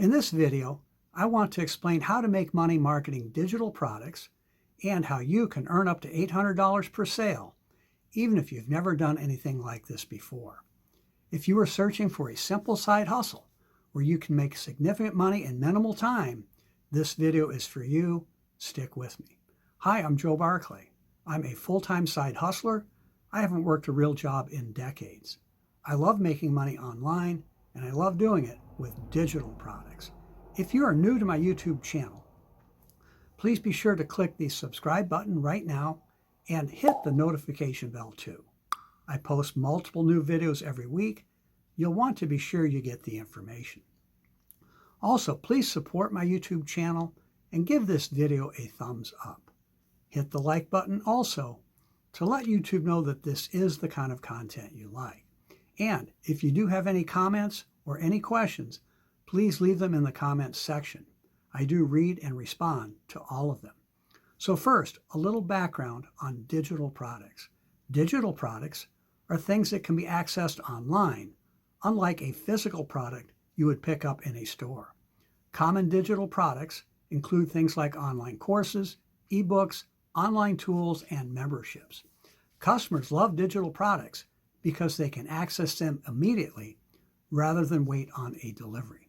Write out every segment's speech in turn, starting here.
In this video, I want to explain how to make money marketing digital products and how you can earn up to $800 per sale, even if you've never done anything like this before. If you are searching for a simple side hustle where you can make significant money in minimal time, this video is for you. Stick with me. Hi, I'm Joe Barclay. I'm a full-time side hustler. I haven't worked a real job in decades. I love making money online, and I love doing it with digital products. If you are new to my YouTube channel, please be sure to click the subscribe button right now and hit the notification bell too. I post multiple new videos every week. You'll want to be sure you get the information. Also, please support my YouTube channel and give this video a thumbs up. Hit the like button also to let YouTube know that this is the kind of content you like. And if you do have any comments or any questions, please leave them in the comments section. I do read and respond to all of them. So first, a little background on digital products. Digital products are things that can be accessed online, unlike a physical product you would pick up in a store. Common digital products include things like online courses, ebooks, online tools, and memberships. Customers love digital products because they can access them immediately rather than wait on a delivery.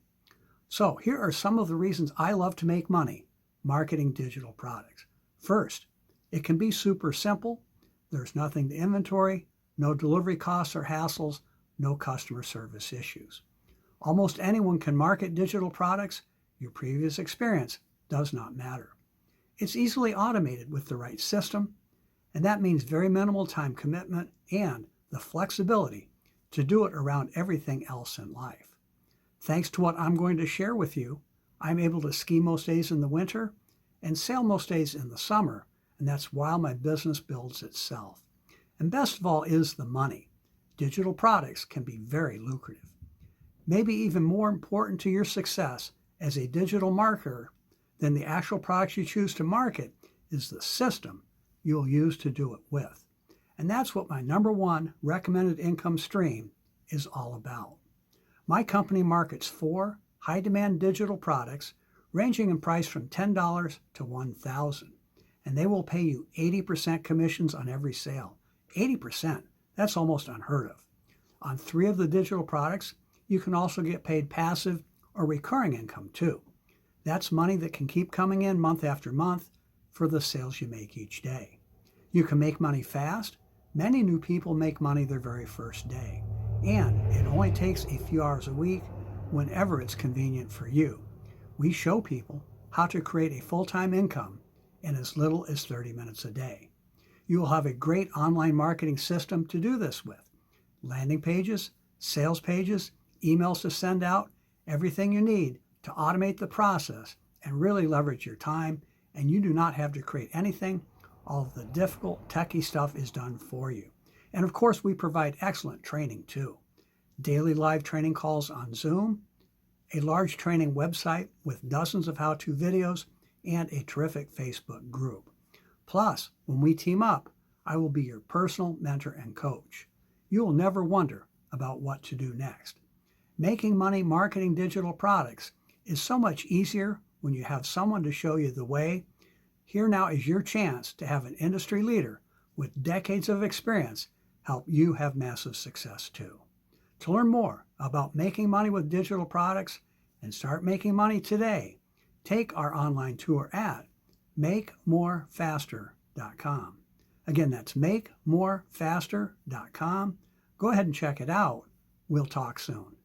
So here are some of the reasons I love to make money marketing digital products. First, it can be super simple. There's nothing to inventory, no delivery costs or hassles, no customer service issues. Almost anyone can market digital products. Your previous experience does not matter. It's easily automated with the right system, and that means very minimal time commitment and the flexibility to do it around everything else in life. Thanks to what I'm going to share with you, I'm able to ski most days in the winter and sail most days in the summer, and that's while my business builds itself. And best of all is the money. Digital products can be very lucrative. Maybe even more important to your success as a digital marketer than the actual products you choose to market is the system you'll use to do it with. And that's what my number one recommended income stream is all about. My company markets 4 high-demand digital products ranging in price from $10 to $1,000, and they will pay you 80% commissions on every sale. 80%, that's almost unheard of. On 3 of the digital products, you can also get paid passive or recurring income too. That's money that can keep coming in month after month for the sales you make each day. You can make money fast. Many new people make money their very first day, and it only takes a few hours a week whenever it's convenient for you. We show people how to create a full-time income in as little as 30 minutes a day. You will have a great online marketing system to do this with. Landing pages, sales pages, emails to send out, everything you need to automate the process and really leverage your time, and you do not have to create anything. All of the difficult, techie stuff is done for you. And of course, we provide excellent training too. Daily live training calls on Zoom, a large training website with dozens of how-to videos, and a terrific Facebook group. Plus, when we team up, I will be your personal mentor and coach. You will never wonder about what to do next. Making money marketing digital products is so much easier when you have someone to show you the way. Here now is your chance to have an industry leader with decades of experience help you have massive success too. To learn more about making money with digital products and start making money today, take our online tour at makemorefaster.com. Again, that's makemorefaster.com. Go ahead and check it out. We'll talk soon.